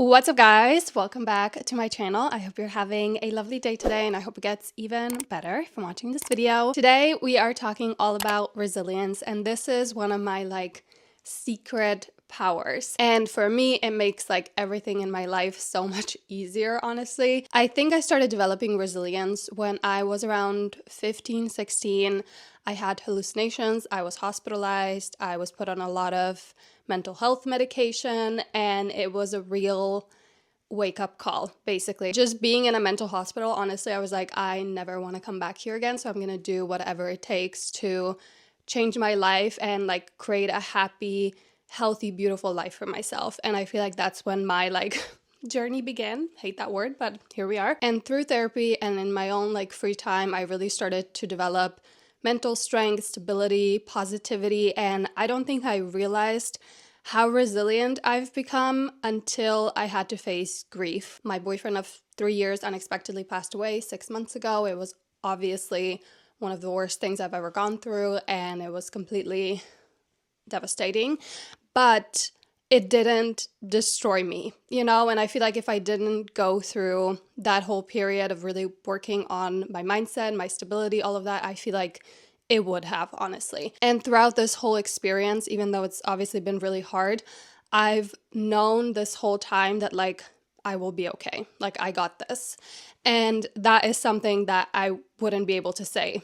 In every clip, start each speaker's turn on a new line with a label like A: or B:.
A: What's up, guys? Welcome back to my channel. I hope you're having a lovely day today, and I hope it gets even better if I'm watching this video. Today we are talking all about resilience, and this is one of my secret powers, and for me it makes everything in my life so much easier. Honestly, I think I started developing resilience when I was around 15, 16. I had hallucinations, I was hospitalized, I was put on a lot of mental health medication, and it was a real wake-up call. Basically, just being in a mental hospital, honestly, I was like, I never want to come back here again, so I'm gonna do whatever it takes to change my life and create a happy, healthy, beautiful life for myself. And I feel like that's when my journey began. Hate that word, but here we are. And through therapy and in my own free time, I really started to develop mental strength, stability, positivity, and I don't think I realized how resilient I've become until I had to face grief. My boyfriend of 3 years unexpectedly passed away 6 months ago. It was obviously one of the worst things I've ever gone through, and it was completely devastating, but it didn't destroy me, and I feel like if I didn't go through that whole period of really working on my mindset, my stability, all of that, I feel like it would have, honestly. And throughout this whole experience, even though it's obviously been really hard, I've known this whole time that I will be okay. I got this. And that is something that I wouldn't be able to say,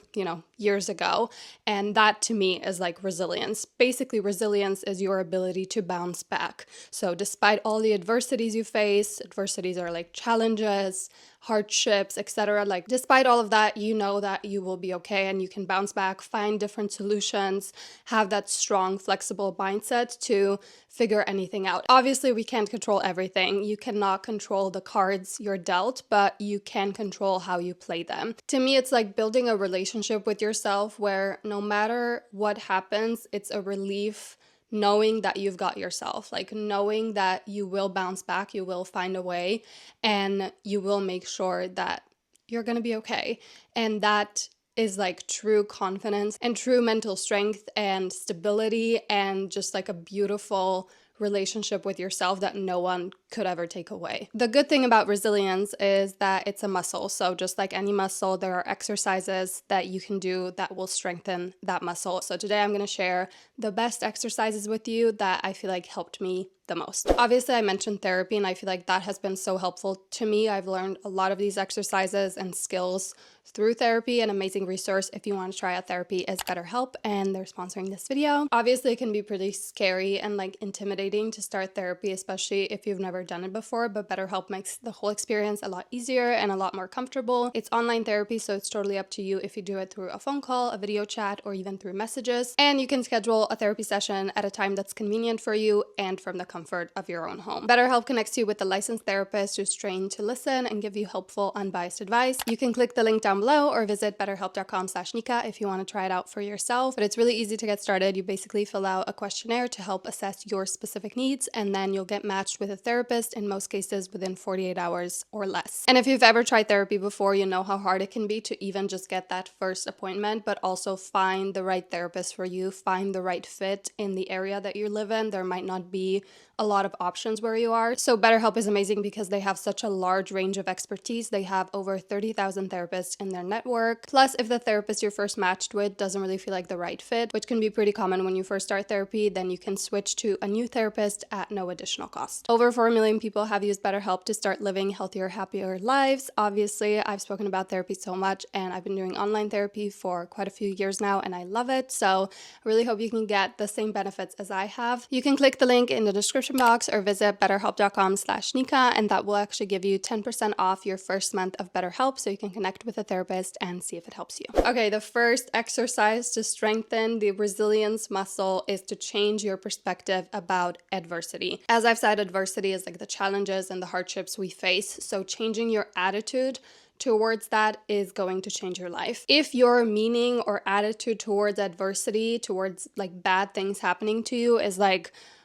A: years ago. And that to me is resilience. Basically, resilience is your ability to bounce back. So despite all the adversities you face, adversities are challenges, hardships, etc. Despite all of that, you know that you will be okay and you can bounce back, find different solutions, have that strong, flexible mindset to figure anything out. Obviously, we can't control everything. You cannot control the cards you're dealt, but you can control how you play them. To me, it's like building a relationship with yourself where no matter what happens, it's a relief knowing that you've got yourself, knowing that you will bounce back, you will find a way, and you will make sure that you're gonna be okay. And that is true confidence and true mental strength and stability and just a beautiful relationship with yourself that no one could ever take away. The good thing about resilience is that it's a muscle. So just like any muscle, there are exercises that you can do that will strengthen that muscle. So today I'm going to share the best exercises with you that I feel helped me the most. Obviously, I mentioned therapy, and I feel that has been so helpful to me. I've learned a lot of these exercises and skills through therapy. An amazing resource if you want to try out therapy is BetterHelp, and they're sponsoring this video. Obviously, it can be pretty scary and intimidating to start therapy, especially if you've never done it before, but BetterHelp makes the whole experience a lot easier and a lot more comfortable. It's online therapy, so it's totally up to you if you do it through a phone call, a video chat, or even through messages. And you can schedule a therapy session at a time that's convenient for you and from the comfort of your own home. BetterHelp connects you with a licensed therapist who's trained to listen and give you helpful, unbiased advice. You can click the link down below or visit betterhelp.com/Nika if you want to try it out for yourself. But it's really easy to get started. You basically fill out a questionnaire to help assess your specific needs, and then you'll get matched with a therapist, in most cases within 48 hours or less. And if you've ever tried therapy before, you know how hard it can be to even just get that first appointment, but also find the right therapist for you, find the right fit in the area that you live in. There might not be a lot of options where you are. So BetterHelp is amazing because they have such a large range of expertise. They have over 30,000 therapists in their network. Plus, if the therapist you're first matched with doesn't really feel like the right fit, which can be pretty common when you first start therapy, then you can switch to a new therapist at no additional cost. Over 4 million people have used BetterHelp to start living healthier, happier lives. Obviously, I've spoken about therapy so much, and I've been doing online therapy for quite a few years now, and I love it. So I really hope you can get the same benefits as I have. You can click the link in the description box or visit betterhelp.com/Nika, and that will actually give you 10% off your first month of BetterHelp, so you can connect with a therapist and see if it helps you. Okay, the first exercise to strengthen the resilience muscle is to change your perspective about adversity. As I've said, adversity is the challenges and the hardships we face, so changing your attitude towards that is going to change your life. If your meaning or attitude towards adversity, towards bad things happening to you is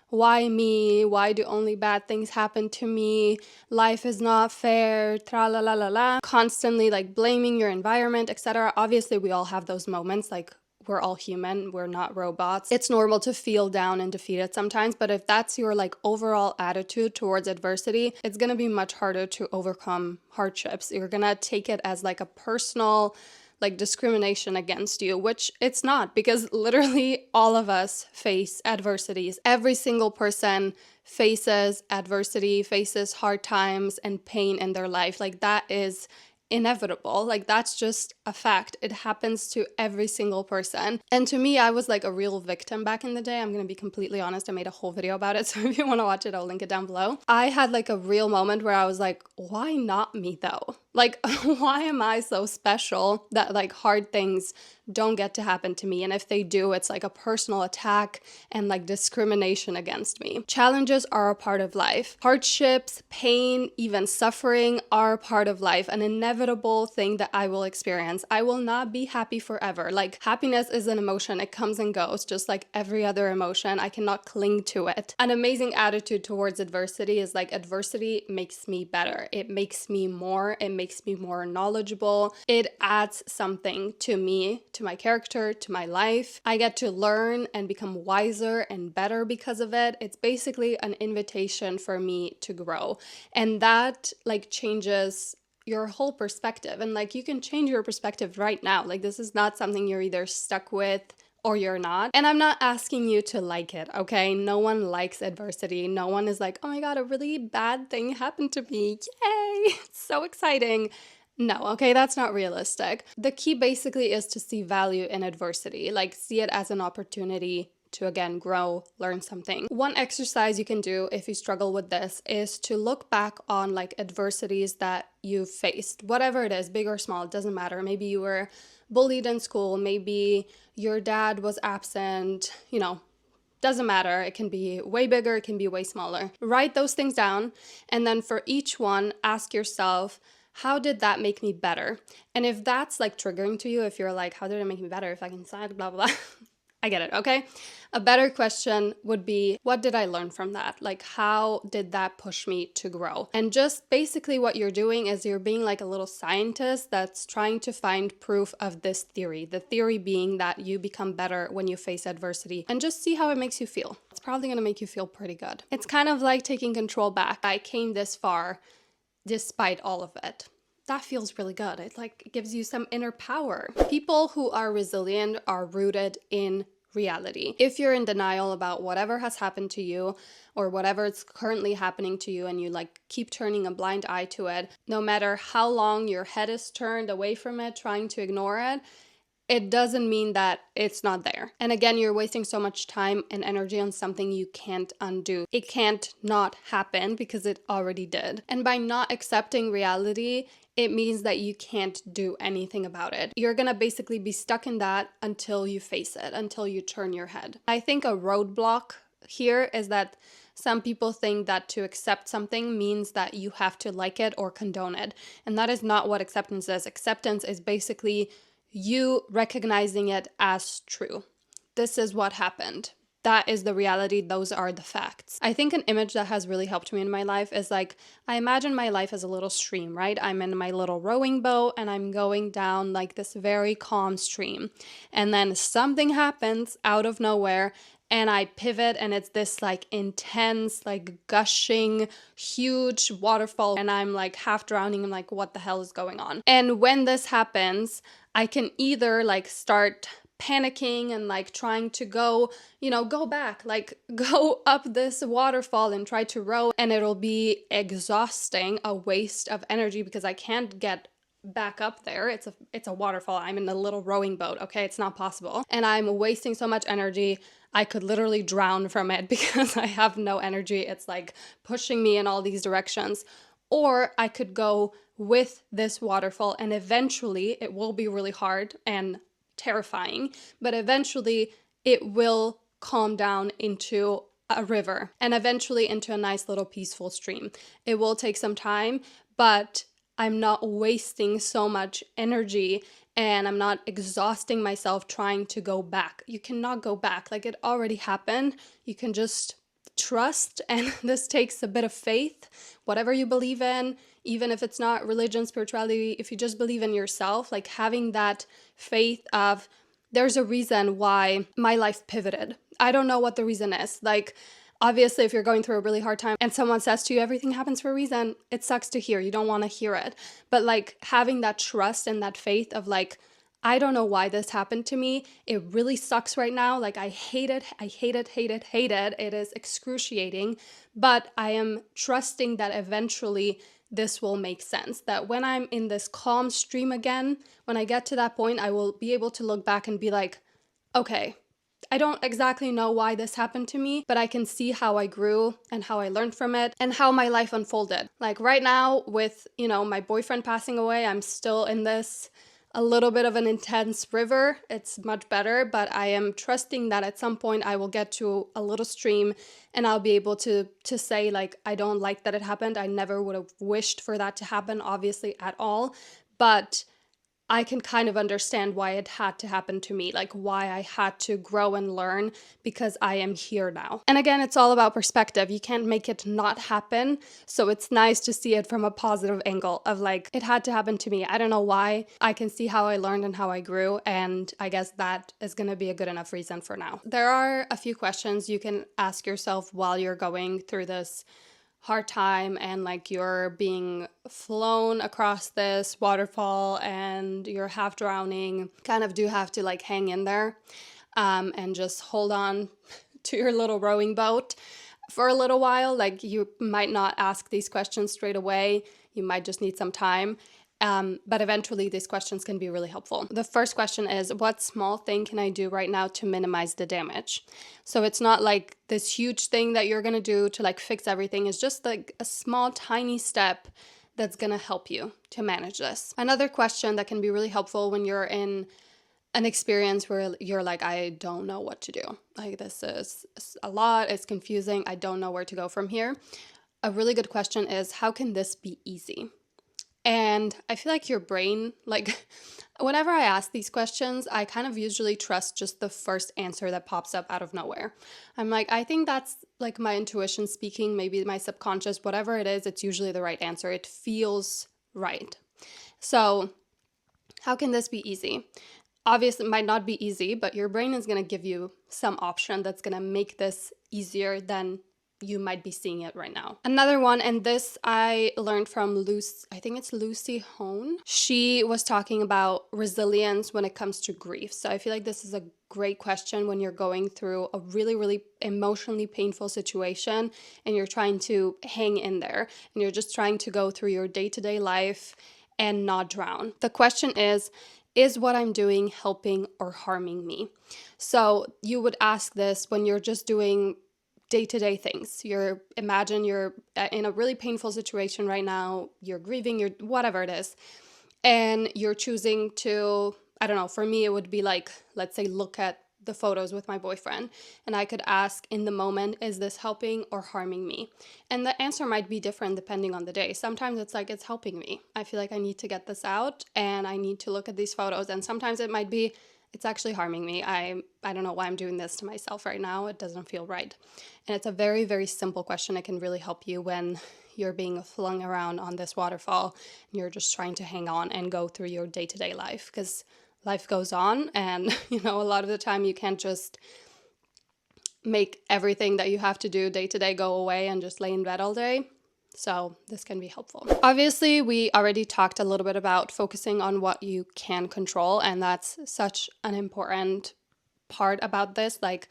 A: why me? Why do only bad things happen to me? Life is not fair, tra la la la la. Constantly blaming your environment, etc. Obviously, we all have those moments. we're all human, we're not robots. It's normal to feel down and defeated sometimes, but if that's your like overall attitude towards adversity, it's gonna be much harder to overcome hardships. You're gonna take it as like a personal like discrimination against you, which it's not, because literally all of us face adversities. Every single person faces adversity, faces hard times and pain in their life. Like that is inevitable. Like that's just a fact. It happens to every single person. And to me, I was like a real victim back in the day. I'm gonna be completely honest. I made a whole video about it. So if you want to watch it, I'll link it down below. I had like a real moment where I was like, why not me though? Like, why am I so special that like hard things don't get to happen to me? And if they do, it's like a personal attack and like discrimination against me. Challenges are a part of life. Hardships, pain, even suffering are a part of life, an inevitable thing that I will experience. I will not be happy forever. Like happiness is an emotion. It comes and goes, just like every other emotion. I cannot cling to it. An amazing attitude towards adversity is like adversity makes me better. It makes me more. It makes me more knowledgeable. It adds something to me, to my character, to my life. I get to learn and become wiser and better because of it. It's basically an invitation for me to grow. And that like changes your whole perspective. And like you can change your perspective right now. Like this is not something you're either stuck with or you're not. And I'm not asking you to like it, okay? No one likes adversity. No one is like, oh my God, a really bad thing happened to me. Yay, it's so exciting. No, okay, that's not realistic. The key basically is to see value in adversity, like see it as an opportunity to again grow, learn something. One exercise you can do if you struggle with this is to look back on like adversities that you've faced, whatever it is, big or small, it doesn't matter. Maybe you were bullied in school, maybe your dad was absent, you know, doesn't matter. It can be way bigger, it can be way smaller. Write those things down, and then for each one, ask yourself, how did that make me better? And if that's like triggering to you, if you're like, how did it make me better if I can suck, blah, blah, blah. I get it, okay? A better question would be, what did I learn from that? Like, how did that push me to grow? And just basically what you're doing is you're being like a little scientist that's trying to find proof of this theory. The theory being that you become better when you face adversity, and just see how it makes you feel. It's probably gonna make you feel pretty good. It's kind of like taking control back. I came this far despite all of it. That feels really good. It like gives you some inner power. People who are resilient are rooted in reality. If you're in denial about whatever has happened to you or whatever is currently happening to you and you like keep turning a blind eye to it, no matter how long your head is turned away from it, trying to ignore it, it doesn't mean that it's not there. And again, you're wasting so much time and energy on something you can't undo. It can't not happen because it already did. And by not accepting reality, it means that you can't do anything about it. You're gonna basically be stuck in that until you face it, until you turn your head. I think a roadblock here is that some people think that to accept something means that you have to like it or condone it. And that is not what acceptance is. Acceptance is basically you recognizing it as true. This is what happened. That is the reality. Those are the facts. I think an image that has really helped me in my life is like, I imagine my life as a little stream, right? I'm in my little rowing boat and I'm going down like this very calm stream. And then something happens out of nowhere and I pivot and it's this like intense, like gushing, huge waterfall. And I'm like half drowning. I'm like, what the hell is going on? And when this happens, I can either like start panicking and like trying to go back, like go up this waterfall and try to row, and it'll be exhausting, a waste of energy because I can't get back up there. It's a waterfall. I'm in a little rowing boat. Okay, it's not possible. And I'm wasting so much energy. I could literally drown from it because I have no energy. It's like pushing me in all these directions. Or I could go with this waterfall and eventually it will be really hard and terrifying, but eventually it will calm down into a river and eventually into a nice little peaceful stream. It will take some time, but I'm not wasting so much energy and I'm not exhausting myself trying to go back. You cannot go back. Like, it already happened. You can just trust, and this takes a bit of faith. Whatever you believe in, even if it's not religion, spirituality, if you just believe in yourself, like having that faith of there's a reason why my life pivoted. I don't know what the reason is. Like, obviously, if you're going through a really hard time and someone says to you, everything happens for a reason, it sucks to hear. You don't want to hear it. But like having that trust and that faith of like, I don't know why this happened to me. It really sucks right now. Like, I hate it. I hate it, hate it, hate it. It is excruciating. But I am trusting that eventually this will make sense. That when I'm in this calm stream again, when I get to that point, I will be able to look back and be like, okay, I don't exactly know why this happened to me, but I can see how I grew and how I learned from it and how my life unfolded. Like right now with, my boyfriend passing away, I'm still in this a little bit of an intense river. It's much better, but I am trusting that at some point I will get to a little stream and I'll be able to say like, I don't like that it happened. I never would have wished for that to happen, obviously, at all. But I can kind of understand why it had to happen to me, like why I had to grow and learn, because I am here now. And again, it's all about perspective. You can't make it not happen. So it's nice to see it from a positive angle of like, it had to happen to me. I don't know why. I can see how I learned and how I grew. And I guess that is going to be a good enough reason for now. There are a few questions you can ask yourself while you're going through this hard time and like you're being flown across this waterfall and you're half drowning. Kind of do have to like hang in there and just hold on to your little rowing boat for a little while. Like, you might not ask these questions straight away. You might just need some time. But eventually these questions can be really helpful. The first question is, what small thing can I do right now to minimize the damage? So it's not like this huge thing that you're going to do to like fix everything. It's just like a small, tiny step that's going to help you to manage this. Another question that can be really helpful when you're in an experience where you're like, I don't know what to do. Like, this is a lot. It's confusing. I don't know where to go from here. A really good question is, how can this be easy? And I feel like your brain, like whenever I ask these questions, I kind of usually trust just the first answer that pops up out of nowhere. I'm like, I think that's like my intuition speaking, maybe my subconscious, whatever it is, it's usually the right answer. It feels right. So how can this be easy? Obviously, it might not be easy, but your brain is going to give you some option that's going to make this easier than you might be seeing it right now. Another one, and this I learned from Lucy Hone. She was talking about resilience when it comes to grief. So I feel like this is a great question when you're going through a really, really emotionally painful situation and you're trying to hang in there and you're just trying to go through your day-to-day life and not drown. The question is what I'm doing helping or harming me? So you would ask this when you're just doing day-to-day things. Imagine you're in a really painful situation right now, you're grieving, you're whatever it is, and you're choosing to, I don't know, for me it would be like, let's say, look at the photos with my boyfriend, and I could ask in the moment, is this helping or harming me? And the answer might be different depending on the day. Sometimes it's like, it's helping me. I feel like I need to get this out and I need to look at these photos. And sometimes it might be, it's actually harming me. I don't know why I'm doing this to myself right now. It doesn't feel right. And it's a very, very simple question. It can really help you when you're being flung around on this waterfall and you're just trying to hang on and go through your day-to-day life, because life goes on and, a lot of the time you can't just make everything that you have to do day-to-day go away and just lay in bed all day. So this can be helpful. Obviously, we already talked a little bit about focusing on what you can control, and that's such an important part about this, like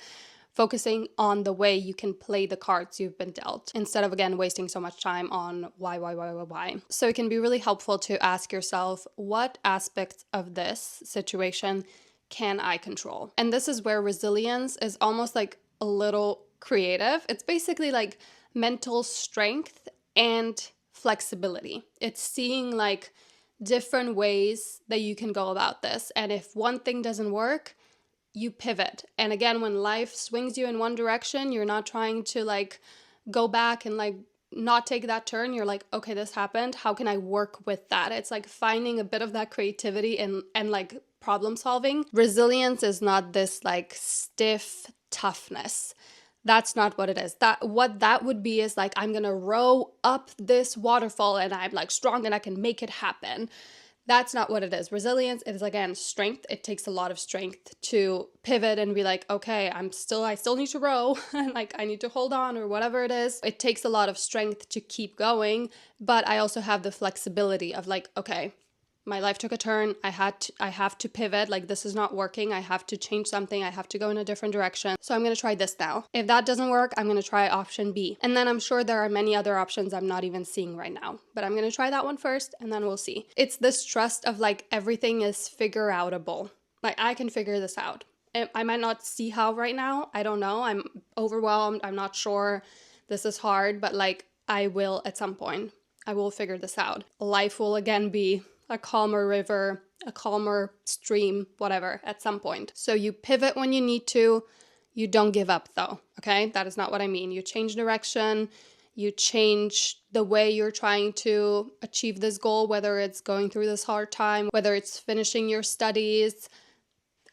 A: focusing on the way you can play the cards you've been dealt, instead of, again, wasting so much time on why. So it can be really helpful to ask yourself, what aspects of this situation can I control? And this is where resilience is almost like a little creative. It's basically like mental strength and flexibility. It's seeing like different ways that you can go about this. And if one thing doesn't work, you pivot. And again, when life swings you in one direction, you're not trying to like go back and like not take that turn. You're like, okay, this happened. How can I work with that? It's like finding a bit of that creativity and like problem solving. Resilience is not this like stiff toughness. That's not what it is. What that would be is like, I'm gonna row up this waterfall and I'm like strong and I can make it happen. That's not what it is. Resilience is, again, strength. It takes a lot of strength to pivot and be like, okay, I still need to row and like I need to hold on or whatever it is. It takes a lot of strength to keep going, but I also have the flexibility of like, okay, my life took a turn. I have to pivot. Like, this is not working. I have to change something. I have to go in a different direction. So I'm going to try this now. If that doesn't work, I'm going to try option B. And then I'm sure there are many other options I'm not even seeing right now, but I'm going to try that one first and then we'll see. It's this trust of like everything is figure outable. Like, I can figure this out. I might not see how right now. I don't know. I'm overwhelmed. I'm not sure. This is hard, but like I will at some point. I will figure this out. Life will again be a calmer river, a calmer stream, whatever, at some point. So you pivot when you need to. You don't give up though, okay? That is not what I mean. You change direction. You change the way you're trying to achieve this goal, whether it's going through this hard time, whether it's finishing your studies,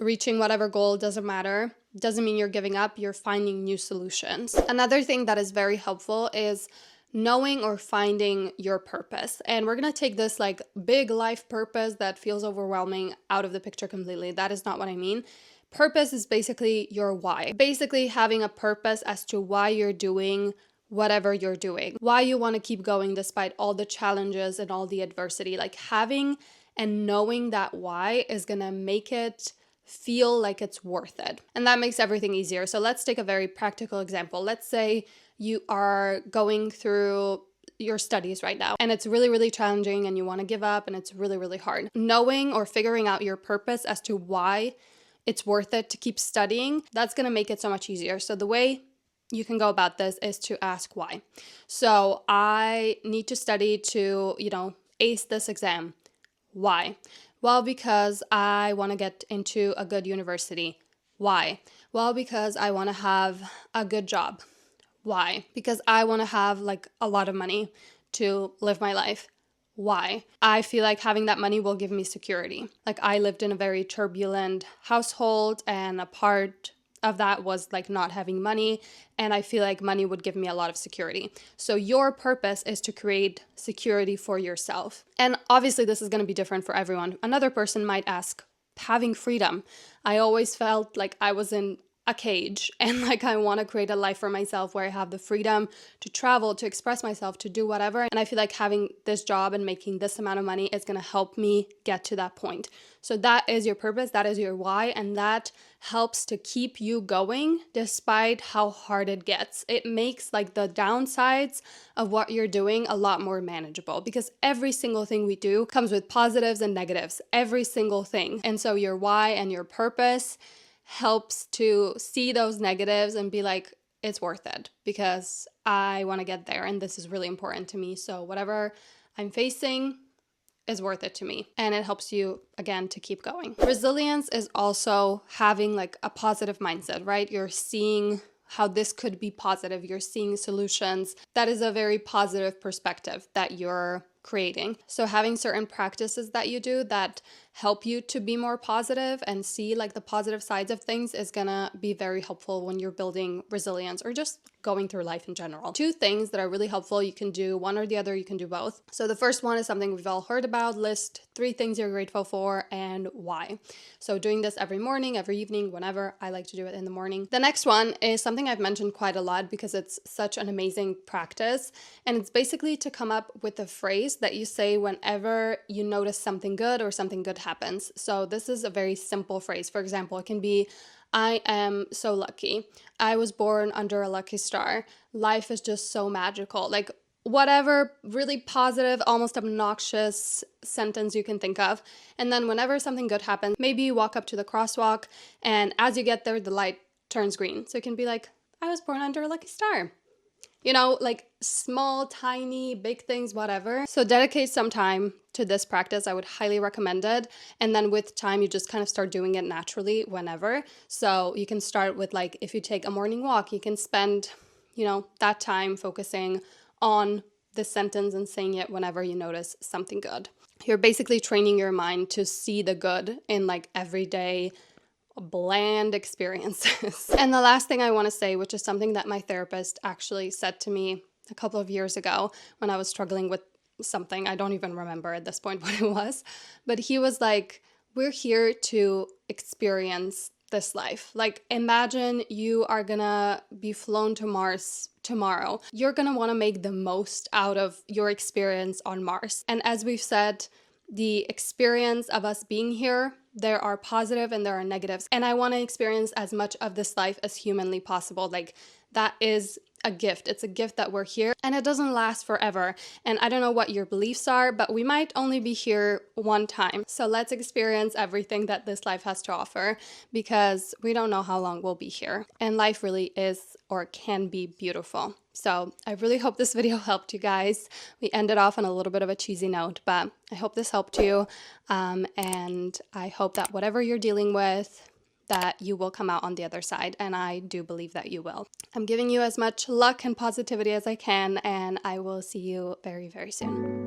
A: reaching whatever goal, doesn't matter. Doesn't mean you're giving up. You're finding new solutions. Another thing that is very helpful is knowing or finding your purpose. And we're going to take this like big life purpose that feels overwhelming out of the picture completely. That is not what I mean. Purpose is basically your why. Basically having a purpose as to why you're doing whatever you're doing, why you want to keep going despite all the challenges and all the adversity. Like, having and knowing that why is going to make it feel like it's worth it. And that makes everything easier. So let's take a very practical example. Let's say you are going through your studies right now and it's really, really challenging and you want to give up and it's really, really hard. Knowing or figuring out your purpose as to why it's worth it to keep studying, that's going to make it so much easier. So the way you can go about this is to ask why. So I need to study to, ace this exam. Why? Well, because I want to get into a good university. Why? Well, because I want to have a good job. Why? Because I want to have like a lot of money to live my life. Why? I feel like having that money will give me security. Like, I lived in a very turbulent household and a part of that was like not having money, and I feel like money would give me a lot of security. So your purpose is to create security for yourself. And obviously this is going to be different for everyone. Another person might ask, having freedom. I always felt like I was in a cage and like I want to create a life for myself where I have the freedom to travel, to express myself, to do whatever. And I feel like having this job and making this amount of money is going to help me get to that point. So that is your purpose, that is your why, and that helps to keep you going despite how hard it gets. It makes like the downsides of what you're doing a lot more manageable, because every single thing we do comes with positives and negatives, every single thing. And so your why and your purpose helps to see those negatives and be like, it's worth it because I want to get there and this is really important to me. So whatever I'm facing is worth it to me. And it helps you, again, to keep going. Resilience is also having like a positive mindset, right? You're seeing how this could be positive. You're seeing solutions. That is a very positive perspective that you're creating. So having certain practices that you do that help you to be more positive and see like the positive sides of things is gonna be very helpful when you're building resilience or just going through life in general. Two things that are really helpful, you can do one or the other, you can do both. So the first one is something we've all heard about: list 3 things you're grateful for and why. So doing this every morning, every evening, whenever. I like to do it in the morning. The next one is something I've mentioned quite a lot because it's such an amazing practice, and it's basically to come up with a phrase that you say whenever you notice something good or something good happens. So this is a very simple phrase. For example, it can be, I am so lucky. I was born under a lucky star. Life is just so magical. Like, whatever really positive, almost obnoxious sentence you can think of. And then whenever something good happens, maybe you walk up to the crosswalk and as you get there, the light turns green. So it can be like, I was born under a lucky star. Like small, tiny, big things, whatever. So dedicate some time to this practice. I would highly recommend it. And then with time, you just kind of start doing it naturally whenever. So you can start with like, if you take a morning walk, you can spend, that time focusing on the sentence and saying it whenever you notice something good. You're basically training your mind to see the good in like everyday bland experiences. And the last thing I want to say, which is something that my therapist actually said to me a couple of years ago when I was struggling with something. I don't even remember at this point what it was. But he was like, we're here to experience this life. Like, imagine you are gonna be flown to Mars tomorrow. You're gonna wanna make the most out of your experience on Mars. And as we've said, the experience of us being here, there are positive and there are negatives. And I wanna experience as much of this life as humanly possible. Like, that is a gift. It's a gift that we're here, and it doesn't last forever. And I don't know what your beliefs are, but we might only be here one time. So let's experience everything that this life has to offer, because we don't know how long we'll be here. And life really is or can be beautiful. So I really hope this video helped you guys. We ended off on a little bit of a cheesy note, but I hope this helped you. And I hope that whatever you're dealing with, that you will come out on the other side, and I do believe that you will. I'm giving you as much luck and positivity as I can, and I will see you very, very soon.